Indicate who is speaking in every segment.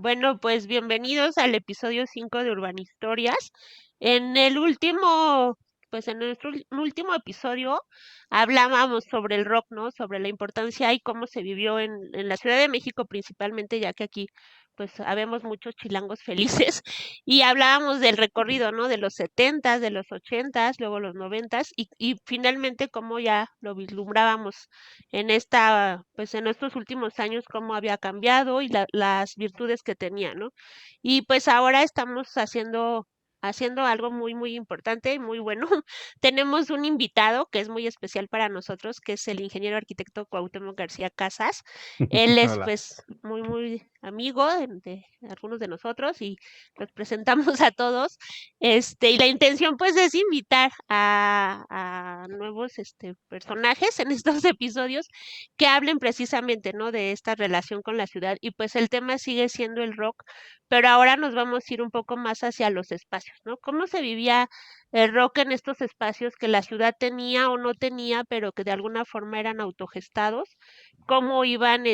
Speaker 1: Bueno, pues bienvenidos al episodio 5 de Urbanistorias. En el último, pues en nuestro último episodio hablábamos sobre el rock, ¿no? Sobre la importancia y cómo se vivió en la Ciudad de México principalmente, ya que aquí pues habemos muchos chilangos felices y hablábamos del recorrido, ¿no? De los setentas, de los ochentas, luego los noventas y finalmente cómo ya lo vislumbrábamos en pues en estos últimos años cómo había cambiado y las virtudes que tenía, ¿no? Y pues ahora estamos haciendo algo muy, muy importante y muy bueno. Tenemos un invitado que es muy especial para nosotros, que es el ingeniero arquitecto Cuauhtémoc García Casas. Él es
Speaker 2: Hola.
Speaker 1: pues muy, muy amigo de algunos de nosotros y los presentamos a todos. Y la intención pues es invitar a nuevos personajes en estos episodios que hablen precisamente, ¿no? De esta relación con la ciudad. Y pues el tema sigue siendo el rock, pero ahora nos vamos a ir un poco más hacia los espacios, ¿no? ¿Cómo se vivía el rock en estos espacios que la ciudad tenía o no tenía, pero que de alguna forma eran autogestados? ¿Cómo iban,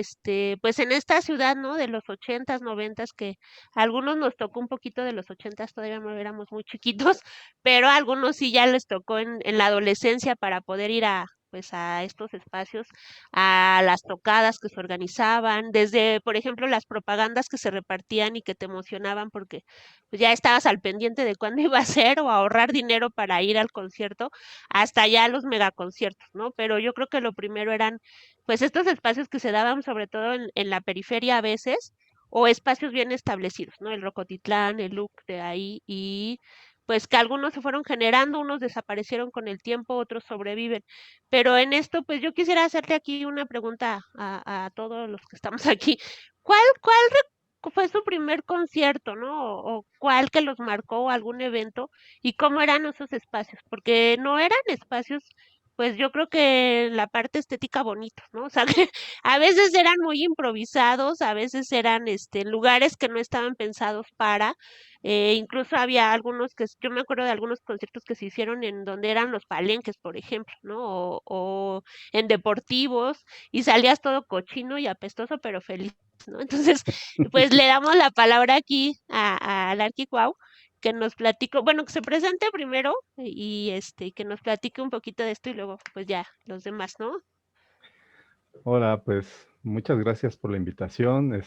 Speaker 1: pues en esta ciudad, ¿no? De los ochentas, noventas, que a algunos nos tocó un poquito de los ochentas, todavía no éramos muy chiquitos, pero a algunos sí ya les tocó en la adolescencia para poder ir pues a estos espacios, a las tocadas que se organizaban, desde, por ejemplo, las propagandas que se repartían y que te emocionaban porque pues, ya estabas al pendiente de cuándo iba a ser o ahorrar dinero para ir al concierto, hasta ya los megaconciertos, ¿no? Pero yo creo que lo primero eran pues estos espacios que se daban sobre todo en la periferia a veces, o espacios bien establecidos, ¿no? El Rocotitlán, el LUC de ahí, y pues que algunos se fueron generando, unos desaparecieron con el tiempo, otros sobreviven. Pero en esto, pues yo quisiera hacerte aquí una pregunta a todos los que estamos aquí. ¿Cuál fue su primer concierto, ¿no? O cuál que los marcó, algún evento, y cómo eran esos espacios? Porque no eran espacios pues yo creo que la parte estética bonito, ¿no? O sea, que a veces eran muy improvisados, a veces eran lugares que no estaban pensados incluso había algunos yo me acuerdo de algunos conciertos que se hicieron en donde eran los palenques, por ejemplo, ¿no? O en deportivos, y salías todo cochino y apestoso, pero feliz, ¿no? Entonces, pues le damos la palabra aquí al Arqui que nos platique, bueno, que se presente primero y que nos platique un poquito de esto y luego pues ya los demás, ¿no?
Speaker 2: Hola, pues muchas gracias por la invitación.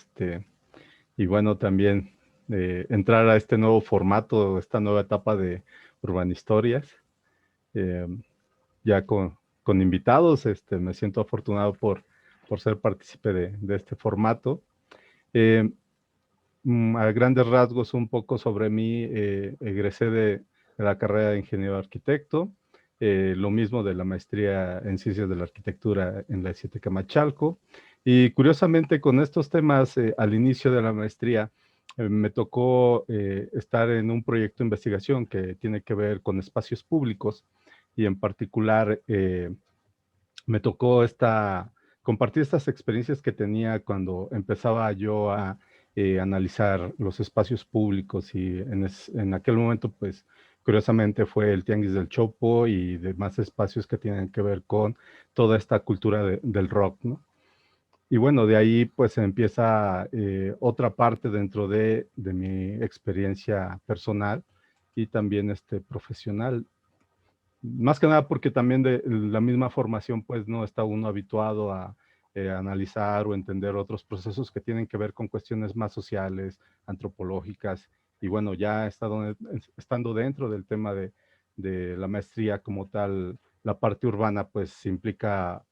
Speaker 2: Y bueno, también entrar a este nuevo formato, esta nueva etapa de Urbanistorias, eh, ya con invitados. Me siento afortunado por ser partícipe de este formato. Eh, a grandes rasgos, un poco sobre mí, egresé de la carrera de ingeniero arquitecto, lo mismo de la maestría en ciencias de la arquitectura en la ESIETE Camachalco. Y curiosamente, con estos temas, al inicio de la maestría, me tocó estar en un proyecto de investigación que tiene que ver con espacios públicos y en particular me tocó compartir estas experiencias que tenía cuando empezaba yo a analizar los espacios públicos y en aquel momento, pues, curiosamente fue el Tianguis del Chopo y demás espacios que tienen que ver con toda esta cultura del rock, ¿no? Y bueno, de ahí pues empieza otra parte dentro de mi experiencia personal y también profesional. Más que nada porque también de la misma formación, pues no está uno habituado a analizar o entender otros procesos que tienen que ver con cuestiones más sociales, antropológicas. Y bueno, ya estando dentro del tema de la maestría como tal, la parte urbana, pues implica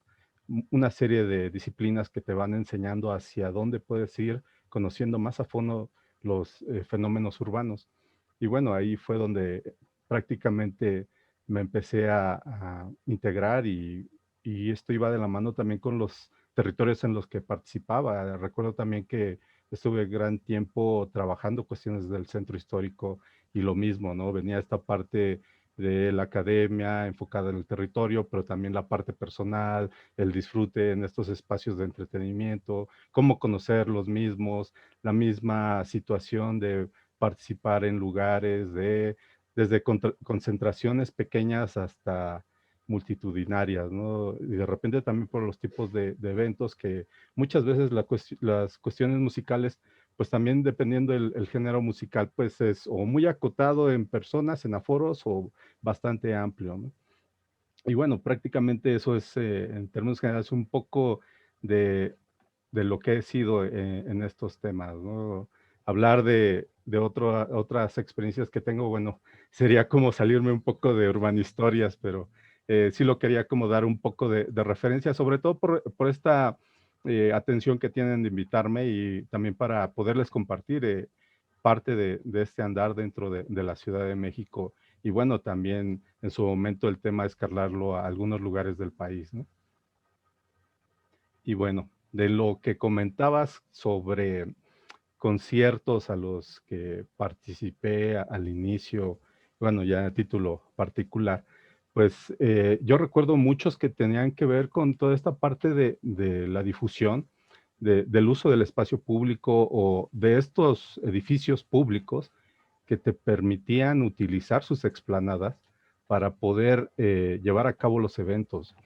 Speaker 2: una serie de disciplinas que te van enseñando hacia dónde puedes ir, conociendo más a fondo los fenómenos urbanos. Y bueno, ahí fue donde prácticamente me empecé a integrar y esto iba de la mano también con los territorios en los que participaba. Recuerdo también que estuve gran tiempo trabajando cuestiones del centro histórico y lo mismo, ¿no? Venía esta parte de la academia enfocada en el territorio, pero también la parte personal, el disfrute en estos espacios de entretenimiento, cómo conocer los mismos, la misma situación de participar en lugares desde concentraciones pequeñas hasta multitudinarias, ¿no? Y de repente también por los tipos de eventos que muchas veces las cuestiones musicales pues también dependiendo el género musical, pues es o muy acotado en personas, en aforos, o bastante amplio, ¿no? Y bueno, prácticamente eso es, en términos generales, un poco de, de lo que he sido en estos temas, ¿no? Hablar de otras experiencias que tengo, bueno, sería como salirme un poco de urbanistorias, pero sí lo quería como dar un poco de referencia, sobre todo por esta atención que tienen de invitarme y también para poderles compartir parte de este andar dentro de la Ciudad de México. Y bueno, también en su momento el tema es escalarlo a algunos lugares del país, ¿no? Y bueno, de lo que comentabas sobre conciertos a los que participé al inicio, bueno, ya a título particular, pues yo recuerdo muchos que tenían que ver con toda esta parte de la difusión, del uso del espacio público o de estos edificios públicos que te permitían utilizar sus explanadas para poder llevar a cabo los eventos.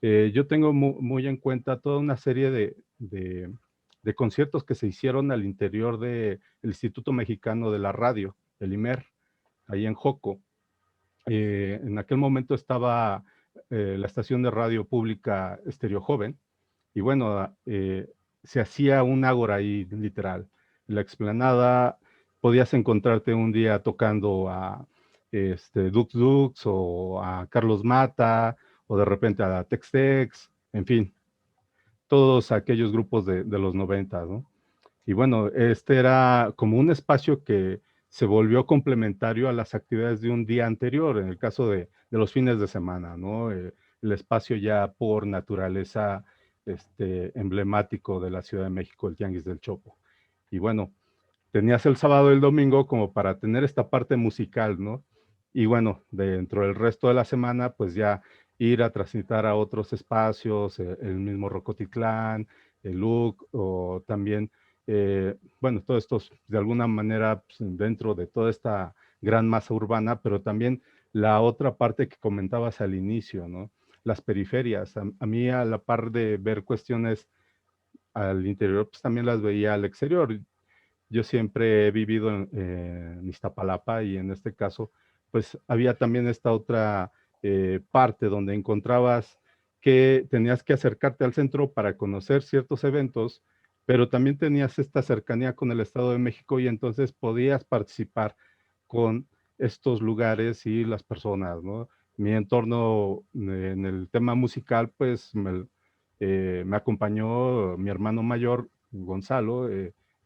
Speaker 2: Yo tengo muy en cuenta toda una serie de conciertos que se hicieron al interior del Instituto Mexicano de la Radio, el IMER, ahí en Joco. En aquel momento estaba la estación de radio pública Estéreo Joven, y bueno, se hacía un ágora ahí, literal. En la explanada podías encontrarte un día tocando a Dux Dux o a Carlos Mata, o de repente a Tex Tex, en fin, todos aquellos grupos de los 90, ¿no? Y bueno, este era como un espacio que se volvió complementario a las actividades de un día anterior, en el caso de los fines de semana, ¿no? El espacio ya por naturaleza emblemático de la Ciudad de México, el Tianguis del Chopo. Y bueno, tenías el sábado y el domingo como para tener esta parte musical, ¿no? Y bueno, dentro del resto de la semana, pues ya ir a transitar a otros espacios, el mismo Rocotitlán, el LUC, o también, bueno, todos estos, de alguna manera, pues, dentro de toda esta gran masa urbana, pero también la otra parte que comentabas al inicio, ¿no? Las periferias. A mí, a la par de ver cuestiones al interior, pues también las veía al exterior. Yo siempre he vivido en Iztapalapa, y en este caso, pues había también esta otra parte donde encontrabas que tenías que acercarte al centro para conocer ciertos eventos, pero también tenías esta cercanía con el Estado de México, y entonces podías participar con estos lugares y las personas, ¿no? Mi entorno en el tema musical, pues me acompañó mi hermano mayor, Gonzalo.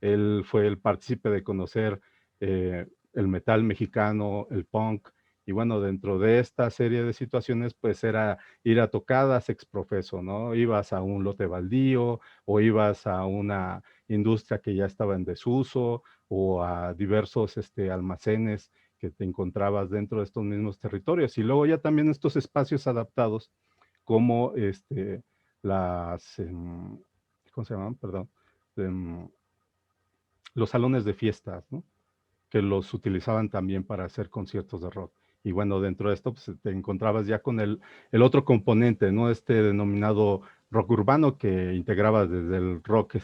Speaker 2: Él fue el partícipe de conocer el metal mexicano, el punk, y bueno, dentro de esta serie de situaciones, pues era ir a tocadas exprofeso, ¿no? Ibas a un lote baldío, o ibas a una industria que ya estaba en desuso, o a diversos almacenes que te encontrabas dentro de estos mismos territorios. Y luego ya también estos espacios adaptados como las, ¿cómo se llaman? Perdón. em, los salones de fiestas, ¿no? Que los utilizaban también para hacer conciertos de rock. Y bueno, dentro de esto pues, te encontrabas ya con el otro componente, ¿no? Denominado rock urbano, que integrabas desde el rock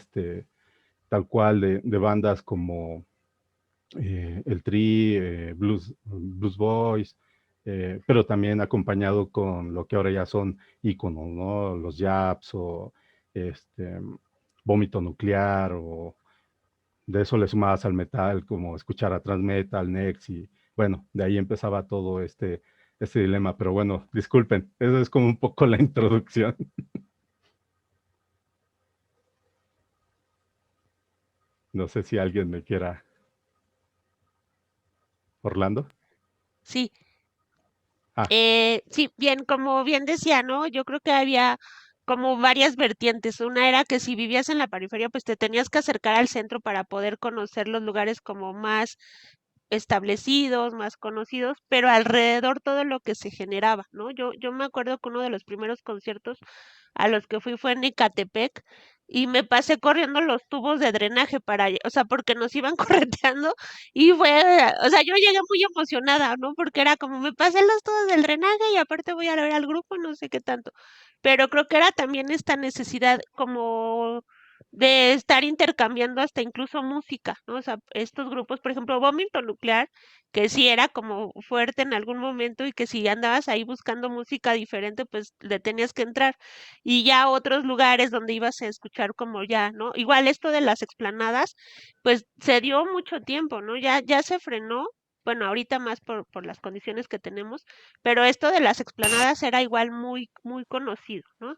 Speaker 2: tal cual de bandas como el Tri, Blues Boys, pero también acompañado con lo que ahora ya son íconos, ¿no? Los Japs, o este, Vómito Nuclear, o de eso le sumabas al metal, como escuchar a Transmetal, Nex, y bueno, de ahí empezaba todo este dilema. Pero bueno, disculpen, eso es como un poco la introducción. No sé si alguien me quiera. Orlando.
Speaker 1: Sí,
Speaker 2: Ah,
Speaker 1: sí, bien, como bien decía, ¿no? Yo creo que había como varias vertientes. Una era que si vivías en la periferia, pues te tenías que acercar al centro para poder conocer los lugares como más establecidos, más conocidos, pero alrededor todo lo que se generaba, ¿no? Yo me acuerdo que uno de los primeros conciertos a los que fui fue en Ecatepec, y me pasé corriendo los tubos de drenaje o sea, porque nos iban correteando, y fue, o sea, yo llegué muy emocionada, ¿no? Porque era como, me pasé los tubos del drenaje y aparte voy a ver al grupo, no sé qué tanto. Pero creo que era también esta necesidad como de estar intercambiando hasta incluso música, ¿no? O sea, estos grupos, por ejemplo, Vómito Nuclear, que sí era como fuerte en algún momento y que si andabas ahí buscando música diferente, pues le tenías que entrar. Y ya otros lugares donde ibas a escuchar como ya, ¿no? Igual esto de las explanadas, pues se dio mucho tiempo, ¿no? Ya se frenó. Bueno, ahorita más por las condiciones que tenemos, pero esto de las explanadas era igual muy conocido, ¿no?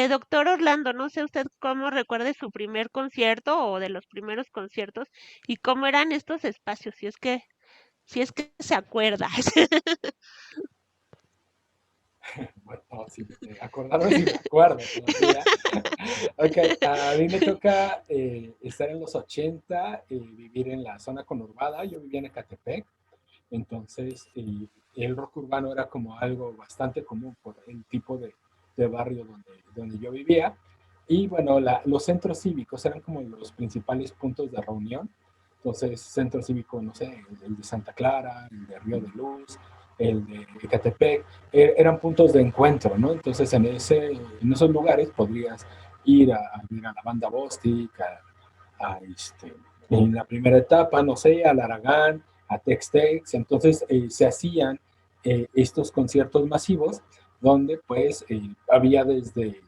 Speaker 1: Doctor Orlando, no sé usted cómo recuerde su primer concierto o de los primeros conciertos y cómo eran estos espacios, si es que se acuerda.
Speaker 3: Bueno, no, sí, acordarme si me acuerdo todavía. Ok, a mí me toca estar en los 80, vivir en la zona conurbada. Yo vivía en Ecatepec, entonces el rock urbano era como algo bastante común por el tipo de barrio donde yo vivía. Y bueno, los centros cívicos eran como los principales puntos de reunión. Entonces, centro cívico, no sé, el de Santa Clara, el de Río de Luz, el de Ecatepec, eran puntos de encuentro, ¿no? Entonces, en esos lugares podrías ir a ver a la banda Bostic, en la primera etapa, no sé, al Aragán, a Tex-Tex. Entonces, se hacían estos conciertos masivos donde pues había desde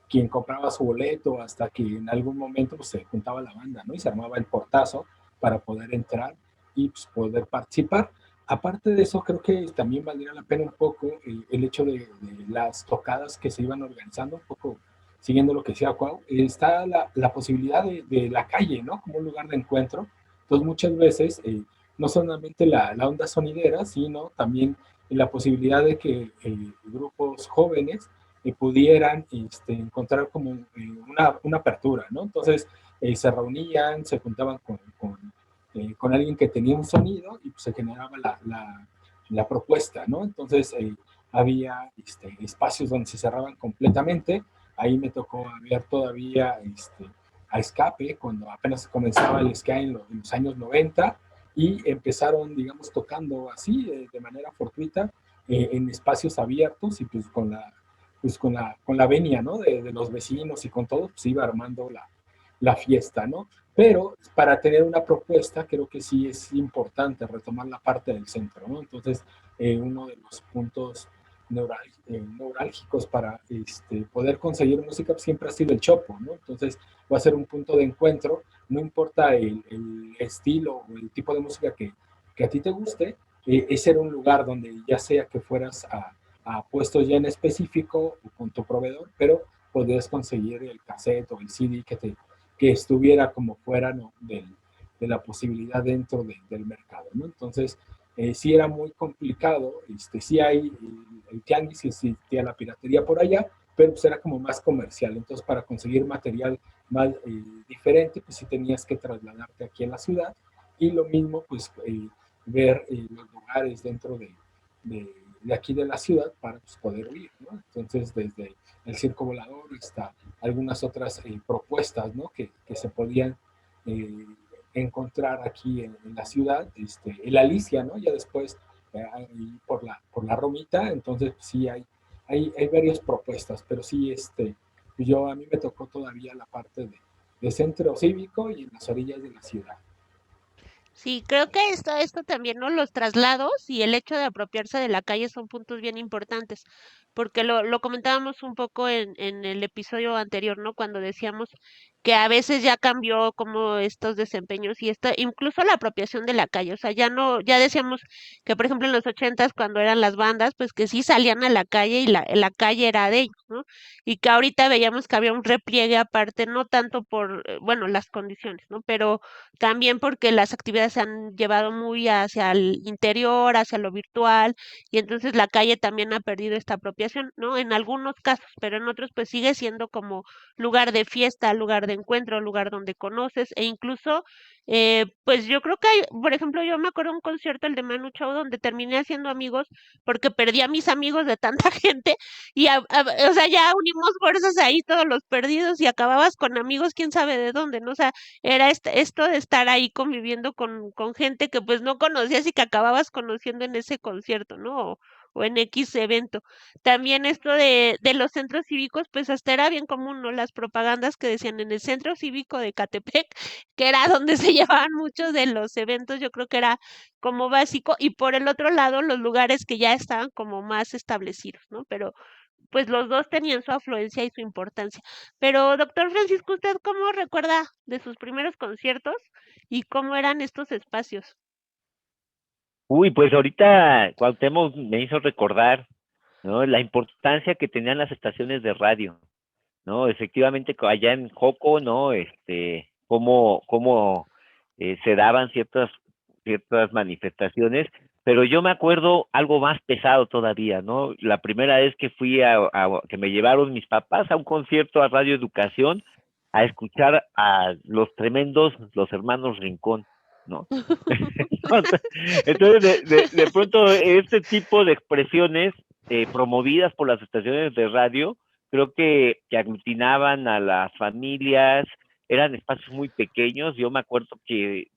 Speaker 3: quien compraba su boleto hasta que en algún momento pues, se juntaba la banda, ¿no? Y se armaba el portazo para poder entrar y pues, poder participar. Aparte de eso, creo que también valdría la pena un poco el hecho de las tocadas que se iban organizando, un poco siguiendo lo que decía Cuau, está la posibilidad de la calle, ¿no? Como un lugar de encuentro. Entonces, muchas veces, no solamente la onda sonidera, sino también la posibilidad de que grupos jóvenes pudieran encontrar como una apertura, ¿no? Entonces, se reunían, se juntaban con alguien que tenía un sonido y pues, se generaba la propuesta, ¿no? Entonces, había espacios donde se cerraban completamente. Ahí me tocó ver todavía a Escape, cuando apenas comenzaba el ska en los años 90 y empezaron, digamos, tocando así, de manera fortuita, en espacios abiertos y pues con la venia, ¿no? De los vecinos y con todo, pues iba armando la fiesta, ¿no? Pero para tener una propuesta, creo que sí es importante retomar la parte del centro, ¿no? Entonces, uno de los puntos neurálgicos para poder conseguir música siempre ha sido el chopo, ¿no? Entonces, va a ser un punto de encuentro, no importa el estilo o el tipo de música que a ti te guste, ese era un lugar donde ya sea que fueras a puestos ya en específico o con tu proveedor, pero podías conseguir el cassette o el CD que estuviera como fuera, ¿no? de la posibilidad dentro del mercado, ¿no? Entonces, sí era muy complicado, sí hay el tianguis, sí existía la piratería por allá, pero pues era como más comercial. Entonces, para conseguir material más diferente, pues sí tenías que trasladarte aquí en la ciudad y lo mismo, pues ver los lugares dentro de aquí de la ciudad para pues, poder oír, ¿no? Entonces, desde el circo volador hasta algunas otras propuestas, ¿no? Que se podían eh, encontrar aquí en la ciudad, el Alicia, ¿no? Ya después por la Romita, entonces sí hay varias propuestas, pero sí, a mí me tocó todavía la parte de centro cívico y en las orillas de la ciudad.
Speaker 1: Sí, creo que esto también, ¿no? Los traslados y el hecho de apropiarse de la calle son puntos bien importantes, porque lo comentábamos un poco en el episodio anterior, ¿no? Cuando decíamos que a veces ya cambió como estos desempeños y incluso la apropiación de la calle, o sea, ya no, ya decíamos que, por ejemplo, en los 80s, cuando eran las bandas, pues que sí salían a la calle y la calle era de ellos, ¿no? Y que ahorita veíamos que había un repliegue aparte, no tanto por, bueno, las condiciones, ¿no? Pero también porque las actividades se han llevado muy hacia el interior, hacia lo virtual, y entonces la calle también ha perdido esta apropiación, ¿no? En algunos casos, pero en otros pues sigue siendo como lugar de fiesta, lugar de encuentro, lugar donde conoces, e incluso, pues yo creo que hay, por ejemplo, yo me acuerdo de un concierto, el de Manu Chao, donde terminé haciendo amigos porque perdí a mis amigos de tanta gente y, o sea, ya unimos fuerzas ahí todos los perdidos y acababas con amigos, quién sabe de dónde, ¿no? O sea, era esto de estar ahí conviviendo con gente que pues no conocías y que acababas conociendo en ese concierto, ¿no? o en X evento. También esto de los centros cívicos, pues hasta era bien común, ¿no? Las propagandas que decían en el centro cívico de Catepec, que era donde se llevaban muchos de los eventos, yo creo que era como básico, y por el otro lado, los lugares que ya estaban como más establecidos, ¿no? Pero pues los dos tenían su afluencia y su importancia. Pero, doctor Francisco, ¿usted cómo recuerda de sus primeros conciertos y cómo eran estos espacios?
Speaker 4: Uy, pues ahorita Cuauhtémoc me hizo recordar, ¿no? La importancia que tenían las estaciones de radio, ¿no? Efectivamente, allá en Joco, ¿no? Cómo se daban ciertas manifestaciones, pero yo me acuerdo algo más pesado todavía, ¿no? La primera vez que fui que me llevaron mis papás a un concierto a Radio Educación a escuchar a los hermanos Rincón, ¿no? Entonces, de pronto, este tipo de expresiones promovidas por las estaciones de radio, creo que aglutinaban a las familias, eran espacios muy pequeños. Yo me acuerdo que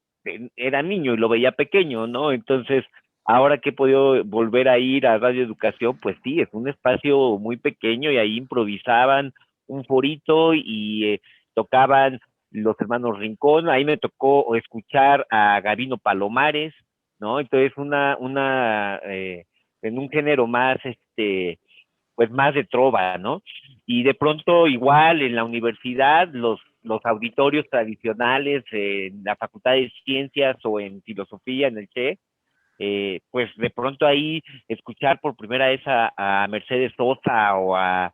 Speaker 4: era niño y lo veía pequeño, ¿no? Entonces, ahora que he podido volver a ir a Radio Educación, pues sí, es un espacio muy pequeño y ahí improvisaban un forito y tocaban los hermanos Rincón. Ahí me tocó escuchar a Gabino Palomares, ¿no? Entonces, en un género más, pues más de trova, ¿no? Y de pronto igual en la universidad, los auditorios tradicionales en la Facultad de Ciencias o en Filosofía, en el CHE, pues de pronto ahí escuchar por primera vez a Mercedes Sosa o a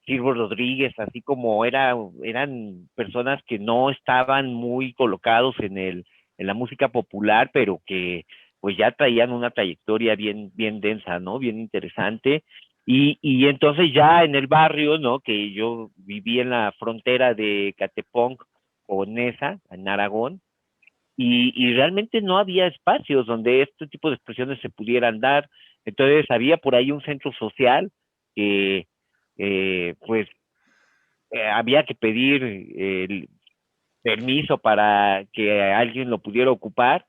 Speaker 4: Silvio Rodríguez, así como eran personas que no estaban muy colocados en la música popular, pero que pues ya traían una trayectoria bien densa, ¿no? Bien interesante. Y entonces ya en el barrio, ¿no? Que yo viví en la frontera de Catepong con Nesa, en Aragón, y realmente no había espacios donde este tipo de expresiones se pudieran dar. Entonces había por ahí un centro social que pues había que pedir el permiso para que alguien lo pudiera ocupar,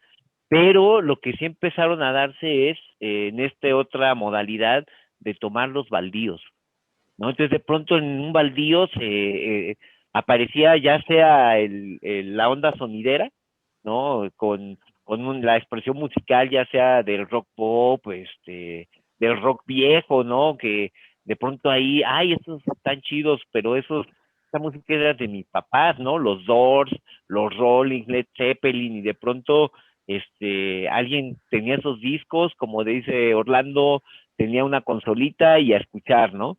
Speaker 4: pero lo que sí empezaron a darse es en esta otra modalidad de tomar los baldíos, ¿no? Entonces de pronto en un baldío aparecía ya sea la onda sonidera, ¿no? Con la expresión musical, ya sea del rock pop, del rock viejo, ¿no? Que de pronto ahí, ay, estos están chidos, pero esa música era de mis papás, ¿no? Los Doors, los Rolling, Led Zeppelin, y de pronto, alguien tenía esos discos, como dice Orlando, tenía una consolita y a escuchar, ¿no?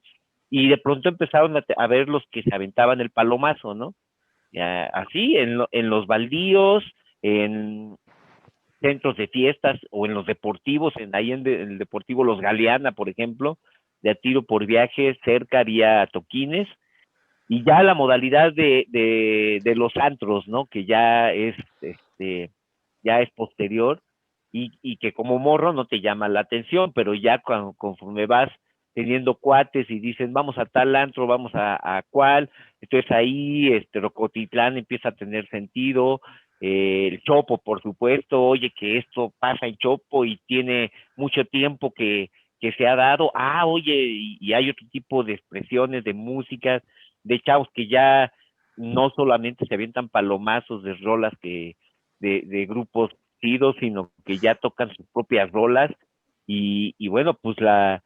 Speaker 4: Y de pronto empezaron a ver los que se aventaban el palomazo, ¿no? Ya, así, en los baldíos, en centros de fiestas o en los deportivos, ahí en el deportivo Los Galeana, por ejemplo, de a tiro por viaje, cerca haría toquines, y ya la modalidad de los antros, ¿no? Que ya es posterior, y que como morro no te llama la atención, pero ya conforme vas teniendo cuates y dicen, vamos a tal antro, vamos a cuál, entonces ahí Rocotitlán empieza a tener sentido, el Chopo, por supuesto, oye, que esto pasa en Chopo y tiene mucho tiempo que se ha dado, oye, y hay otro tipo de expresiones, de músicas, de chavos que ya no solamente se avientan palomazos de rolas de grupos chidos, sino que ya tocan sus propias rolas, y bueno, pues la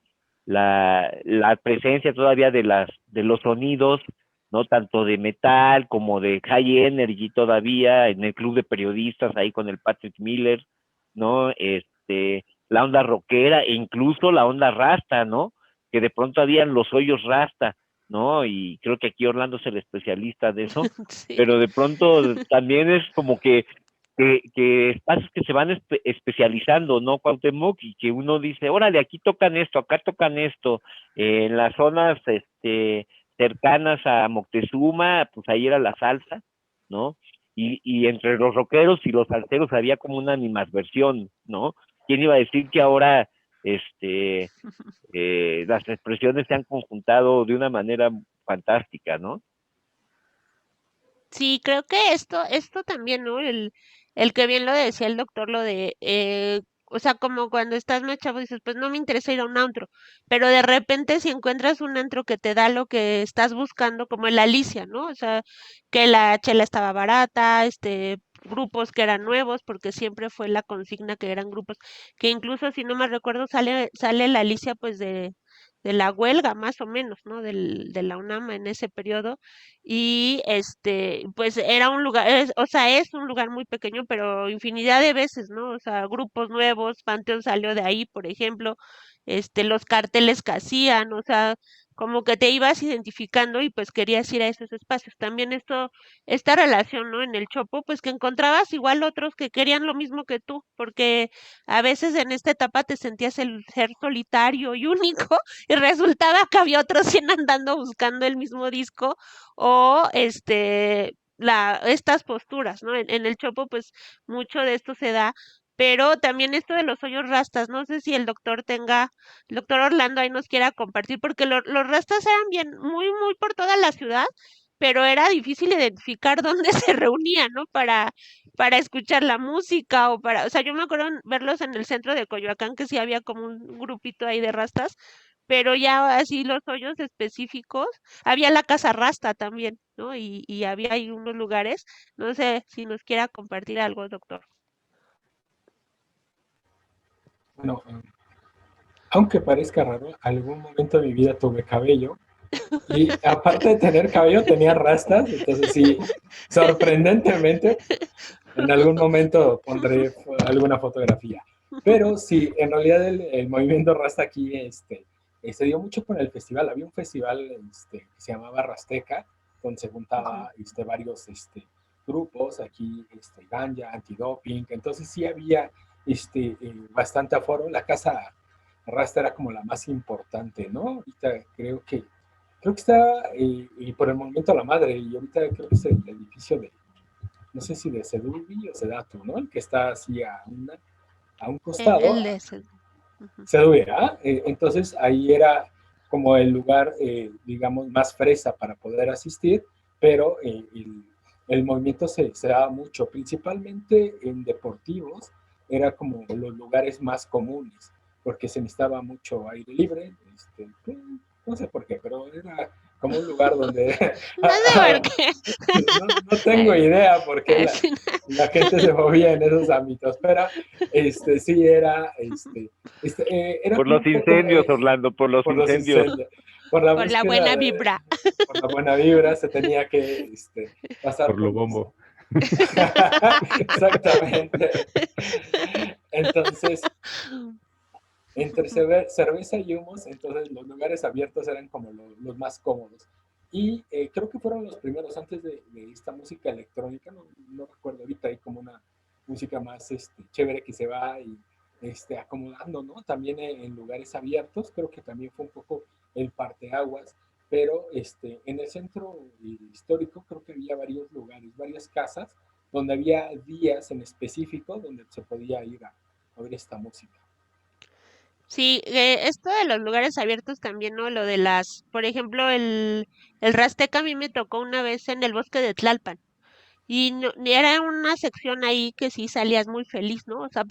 Speaker 4: presencia todavía de los sonidos, ¿no? Tanto de metal como de high energy todavía, en el club de periodistas ahí con el Patrick Miller, ¿no? La onda rockera e incluso la onda rasta, ¿no? Que de pronto habían los hoyos rasta, ¿no? Y creo que aquí Orlando es el especialista de eso,
Speaker 1: Sí.
Speaker 4: pero de pronto también es como que espacios que se van especializando, ¿no, Cuauhtémoc? Y que uno dice, órale, aquí tocan esto, acá tocan esto, en las zonas cercanas a Moctezuma, pues ahí era la salsa, ¿no? Y entre los rockeros y los salseros había como una animadversión, ¿no? ¿Quién iba a decir que ahora las expresiones se han conjuntado de una manera fantástica, ¿no?
Speaker 1: Sí, creo que esto también, ¿no? El que bien lo decía el doctor, lo de o sea, como cuando estás más chavo dices, pues no me interesa ir a un antro, pero de repente si encuentras un antro que te da lo que estás buscando, como el Alicia, ¿no? O sea, que la chela estaba barata, grupos que eran nuevos, porque siempre fue la consigna que eran grupos, que incluso si no me recuerdo sale la Alicia pues de la huelga más o menos, ¿no? De la UNAM en ese periodo y pues era un lugar, o sea, es un lugar muy pequeño, pero infinidad de veces, ¿no? O sea, grupos nuevos, Panteón salió de ahí, por ejemplo, los carteles que hacían, o sea, como que te ibas identificando y pues querías ir a esos espacios. También esta relación, ¿no? En el Chopo, pues que encontrabas igual otros que querían lo mismo que tú, porque a veces en esta etapa te sentías el ser solitario y único, y resultaba que había otros 100 andando buscando el mismo disco o estas posturas, ¿no? En el Chopo, pues mucho de esto se da, pero también esto de los hoyos rastas, no sé si el doctor Orlando ahí nos quiera compartir, porque los rastas eran bien, muy por toda la ciudad, pero era difícil identificar dónde se reunían, ¿no? Para escuchar la música o sea, yo me acuerdo verlos en el centro de Coyoacán, que sí había como un grupito ahí de rastas, pero ya así los hoyos específicos, había la Casa Rasta también, ¿no? Y había ahí unos lugares, no sé si nos quiera compartir algo, doctor.
Speaker 3: Bueno, aunque parezca raro, algún momento de mi vida tuve cabello y aparte de tener cabello tenía rastas, entonces sí, sorprendentemente en algún momento pondré alguna fotografía. Pero sí, en realidad el movimiento Rasta aquí se dio mucho con el festival. Había un festival que se llamaba Rasteca, donde se juntaba varios grupos, aquí Ganja, Antidoping. Entonces sí había bastante aforo. La casa Rasta era como la más importante, ¿no? Ahorita creo que está, y por el movimiento La Madre, y ahorita creo que es el edificio de, no sé si de Sedubi o Sedatu, ¿no? El que está así a un costado.
Speaker 1: El de ese. Ujú.
Speaker 3: Sedubi, ¿ah? Entonces ahí era como el lugar, digamos, más fresa para poder asistir, pero el movimiento se daba mucho, principalmente en deportivos, era como los lugares más comunes, porque se necesitaba mucho aire libre, no sé por qué, pero era como un lugar donde
Speaker 1: No sé por qué.
Speaker 3: no tengo idea por qué
Speaker 1: Así
Speaker 3: la gente se movía en esos ámbitos, pero sí era, era
Speaker 4: Por
Speaker 3: como
Speaker 4: los
Speaker 3: un poco,
Speaker 4: incendios, Orlando, por los
Speaker 3: por los
Speaker 4: incendios.
Speaker 3: incendios, por la
Speaker 1: por la
Speaker 3: búsqueda
Speaker 1: buena vibra.
Speaker 3: por la buena vibra, se tenía que pasar
Speaker 2: Por lo
Speaker 3: por los...
Speaker 2: bombo.
Speaker 3: Exactamente. Entonces, entre cerveza y humos, entonces los lugares abiertos eran como los más cómodos. Y creo que fueron los primeros, antes de esta música electrónica, no recuerdo ahorita, hay como una música más chévere que se va y acomodando, ¿no? También en lugares abiertos, creo que también fue un poco el parteaguas, pero en el centro histórico creo que había varios lugares, varias casas, donde había días en específico donde se podía ir a oír esta música.
Speaker 1: Sí, esto de los lugares abiertos también, ¿no? Lo de por ejemplo, el Rasteca a mí me tocó una vez en el bosque de Tlalpan. Y era una sección ahí que sí salías muy feliz, ¿no? O sea,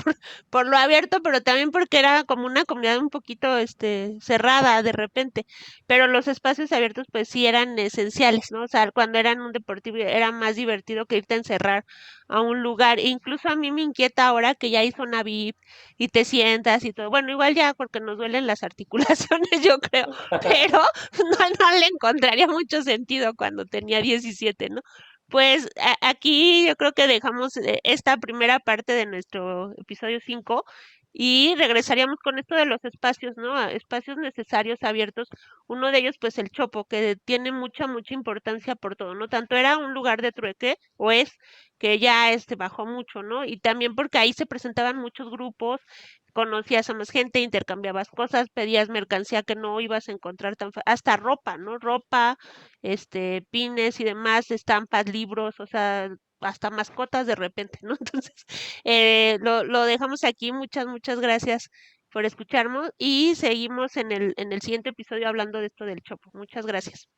Speaker 1: por lo abierto, pero también porque era como una comunidad un poquito, cerrada de repente. Pero los espacios abiertos, pues sí eran esenciales, ¿no? O sea, cuando eran un deportivo era más divertido que irte a encerrar a un lugar. E incluso a mí me inquieta ahora que ya hay zona VIP y te sientas y todo. Bueno, igual ya porque nos duelen las articulaciones, yo creo, pero no le encontraría mucho sentido cuando tenía 17, ¿no? Pues aquí yo creo que dejamos esta primera parte de nuestro episodio 5 y regresaríamos con esto de los espacios, ¿no? Espacios necesarios, abiertos. Uno de ellos, pues el Chopo, que tiene mucha importancia por todo, ¿no? Tanto era un lugar de trueque, o es, que ya bajó mucho, ¿no? Y también porque ahí se presentaban muchos grupos, conocías a más gente, intercambiabas cosas, pedías mercancía que no ibas a encontrar hasta ropa, ¿no? Ropa, pines y demás, estampas, libros, o sea, hasta mascotas de repente, ¿no? Entonces, lo dejamos aquí. Muchas gracias por escucharnos y seguimos en el siguiente episodio hablando de esto del Chopo. Muchas gracias.